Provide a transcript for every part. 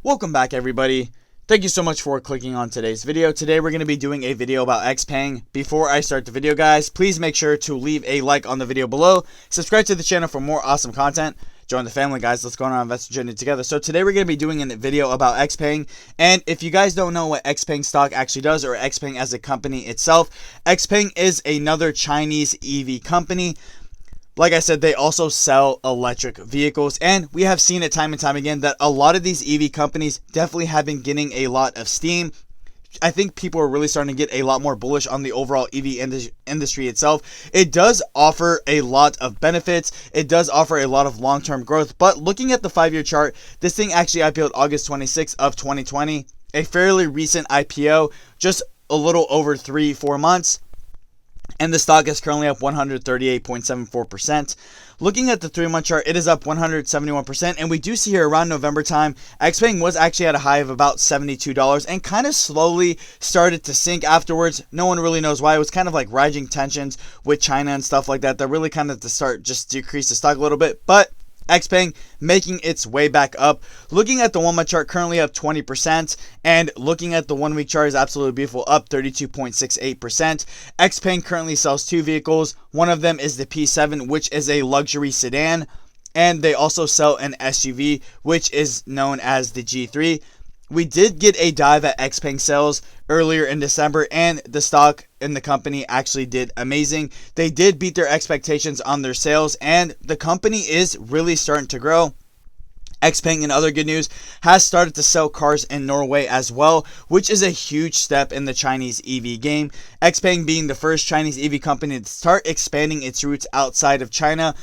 Welcome back, everybody. Thank you so much for clicking on today's video. Today we're going to be doing a video about Xpeng. Before I start the video, guys, please make sure to leave a like on the video below. Subscribe to the channel for more awesome content. Join the family, guys. Let's go on our investor journey together. So today we're going to be doing a video about Xpeng. And if you guys don't know what Xpeng stock actually does, or Xpeng as a company itself, Xpeng is another Chinese EV company. Like I said, they also sell electric vehicles, and we have seen it time and time again that a lot of these EV companies definitely have been getting a lot of steam. I think people are really starting to get a lot more bullish on the overall EV industry itself. It does offer a lot of benefits. It does offer a lot of long-term growth, but looking at the 5-year chart, this thing actually IPO'd August 26th of 2020, a fairly recent IPO, just a little over 3-4 months. And the stock is currently up 138.74%. Looking at the 3-month chart, it is up 171%. And we do see here around November time, Xpeng was actually at a high of about $72 and kind of slowly started to sink afterwards. No one really knows why. It was kind of like rising tensions with China and stuff like that really kind of just decreased the stock a little bit. But Xpeng making its way back up. Looking at the 1-month chart, currently up 20%, and looking at the 1-week chart is absolutely beautiful, up 32.68%. Xpeng currently sells 2 vehicles. One of them is the P7, which is a luxury sedan, and they also sell an SUV, which is known as the G3. We did get a dive at Xpeng sales earlier in December, and the stock in the company actually did amazing. They did beat their expectations on their sales, and the company is really starting to grow. Xpeng, in other good news, has started to sell cars in Norway as well, which is a huge step in the Chinese EV game. Xpeng being the first Chinese EV company to start expanding its roots outside of China.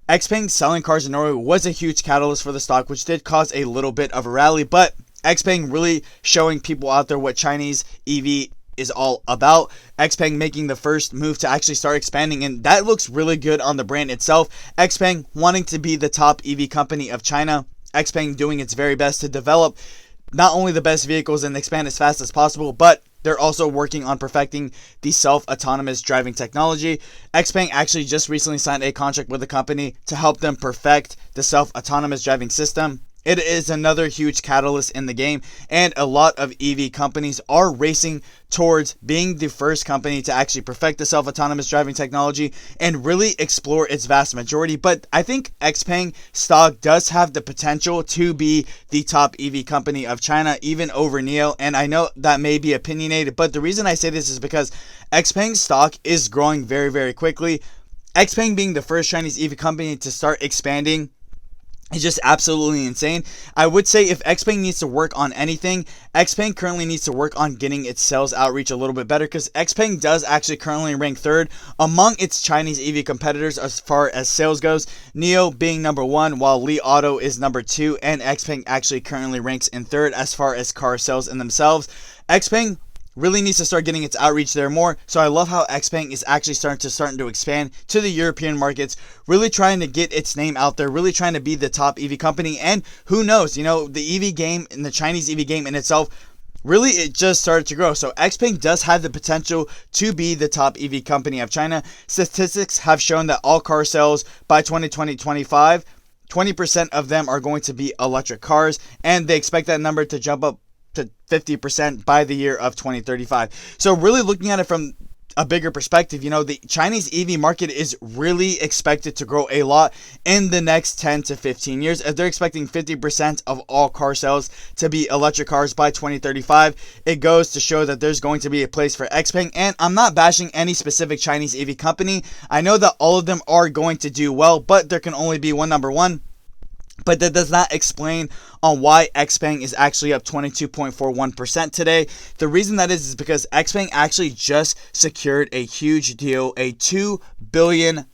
Xpeng selling cars in Norway was a huge catalyst for the stock, which did cause a little bit of a rally, but Xpeng really showing people out there what Chinese EV is all about. Xpeng making the first move to actually start expanding, and that looks really good on the brand itself. Xpeng wanting to be the top EV company of China. Xpeng doing its very best to develop not only the best vehicles and expand as fast as possible, but they're also working on perfecting the self-autonomous driving technology. Xpeng actually just recently signed a contract with the company to help them perfect the self-autonomous driving system. It is another huge catalyst in the game, and a lot of EV companies are racing towards being the first company to actually perfect the self-autonomous driving technology and really explore its vast majority. But I think Xpeng stock does have the potential to be the top EV company of China, even over NIO. And I know that may be opinionated, but the reason I say this is because Xpeng stock is growing very, very quickly. Xpeng being the first Chinese EV company to start expanding, it's just absolutely insane. I would say if Xpeng needs to work on anything, Xpeng currently needs to work on getting its sales outreach a little bit better, because Xpeng does actually currently rank 3rd among its Chinese EV competitors as far as sales goes. NIO being number 1, while Li Auto is number 2, and Xpeng actually currently ranks in 3rd as far as car sales in themselves. Xpeng really needs to start getting its outreach there more. So I love how Xpeng is actually starting to expand to the European markets, really trying to get its name out there, really trying to be the top EV company. And who knows, the EV game and the Chinese EV game in itself, really it just started to grow. So Xpeng does have the potential to be the top EV company of China. Statistics have shown that all car sales by 2020-25, 20% of them are going to be electric cars, and they expect that number to jump up to 50% by the year of 2035. So really looking at it from a bigger perspective, the Chinese EV market is really expected to grow a lot in the next 10 to 15 years. If they're expecting 50% of all car sales to be electric cars by 2035, it goes to show that there's going to be a place for Xpeng. And I'm not bashing any specific Chinese EV company. I know that all of them are going to do well, but there can only be one number one. But that does not explain on why Xpeng is actually up 22.41% today. The reason that is because Xpeng actually just secured a huge deal, a $2 billion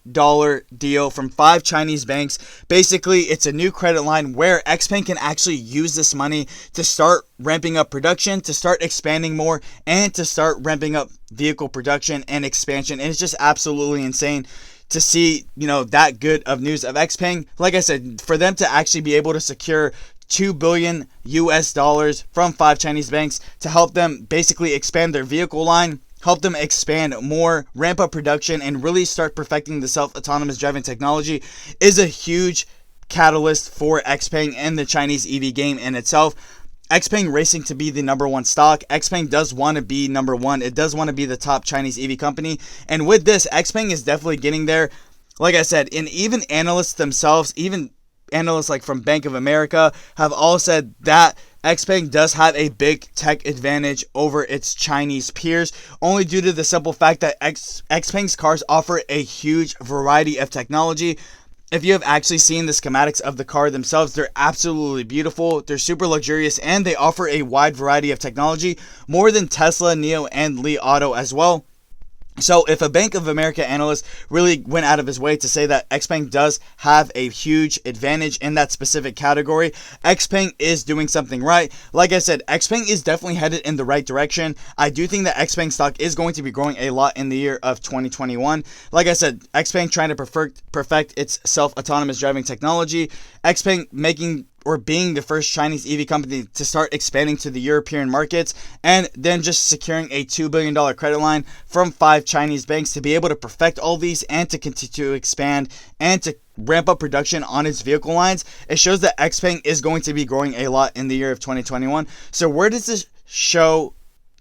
deal from 5 Chinese banks. Basically, it's a new credit line where Xpeng can actually use this money to start ramping up production, to start expanding more, and to start ramping up vehicle production and expansion. And it's just absolutely insane to see, that good of news of Xpeng. Like I said, for them to actually be able to secure $2 billion from 5 Chinese banks to help them basically expand their vehicle line, help them expand more, ramp up production, and really start perfecting the self-autonomous driving technology is a huge catalyst for Xpeng and the Chinese EV game in itself. Xpeng racing to be the #1 stock. Xpeng does want to be #1. It does want to be the top Chinese EV company. And with this, Xpeng is definitely getting there. Like I said, and even analysts themselves, even analysts like from Bank of America, have all said that Xpeng does have a big tech advantage over its Chinese peers, only due to the simple fact that Xpeng's cars offer a huge variety of technology. If you have actually seen the schematics of the car themselves, they're absolutely beautiful, they're super luxurious, and they offer a wide variety of technology, more than Tesla, NIO, and Li Auto as well. So if a Bank of America analyst really went out of his way to say that Xpeng does have a huge advantage in that specific category, Xpeng is doing something right. Like I said, Xpeng is definitely headed in the right direction. I do think that Xpeng stock is going to be growing a lot in the year of 2021. Like I said, Xpeng trying to perfect its self-autonomous driving technology. Xpeng making or being the first Chinese EV company to start expanding to the European markets, and then just securing a $2 billion credit line from 5 Chinese banks to be able to perfect all these and to continue to expand and to ramp up production on its vehicle lines. It shows that Xpeng is going to be growing a lot in the year of 2021. So where does this show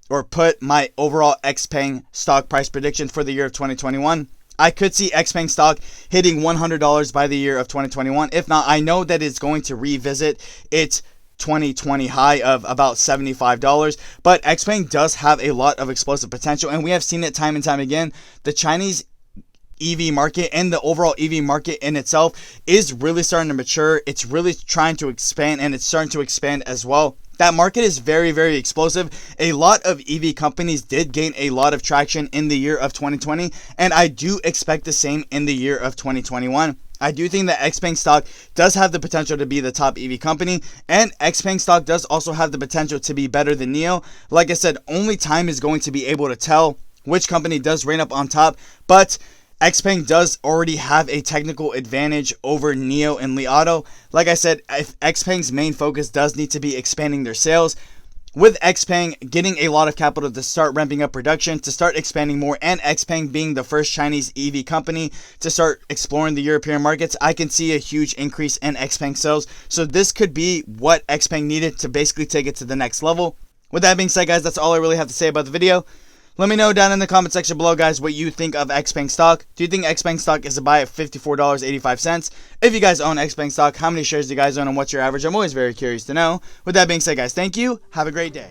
or put my overall Xpeng stock price prediction for the year of 2021? I could see Xpeng stock hitting $100 by the year of 2021. If not, I know that it's going to revisit its 2020 high of about $75. But Xpeng does have a lot of explosive potential, and we have seen it time and time again. The Chinese EV market and the overall EV market in itself is really starting to mature. It's really trying to expand, and it's starting to expand as well. That market is very, very explosive. A lot of EV companies did gain a lot of traction in the year of 2020, and I do expect the same in the year of 2021. I do think that Xpeng stock does have the potential to be the top EV company, and Xpeng stock does also have the potential to be better than NIO. Like I said, only time is going to be able to tell which company does reign up on top, but Xpeng does already have a technical advantage over NIO and Li Auto. Like I said, if Xpeng's main focus does need to be expanding their sales, with Xpeng getting a lot of capital to start ramping up production, to start expanding more, and Xpeng being the first Chinese EV company to start exploring the European markets, I can see a huge increase in Xpeng sales. So this could be what Xpeng needed to basically take it to the next level. With that being said, guys, that's all I really have to say about the video. Let me know down in the comment section below, guys, what you think of Xpeng stock. Do you think Xpeng stock is a buy at $54.85? If you guys own Xpeng stock, how many shares do you guys own and what's your average? I'm always very curious to know. With that being said, guys, thank you. Have a great day.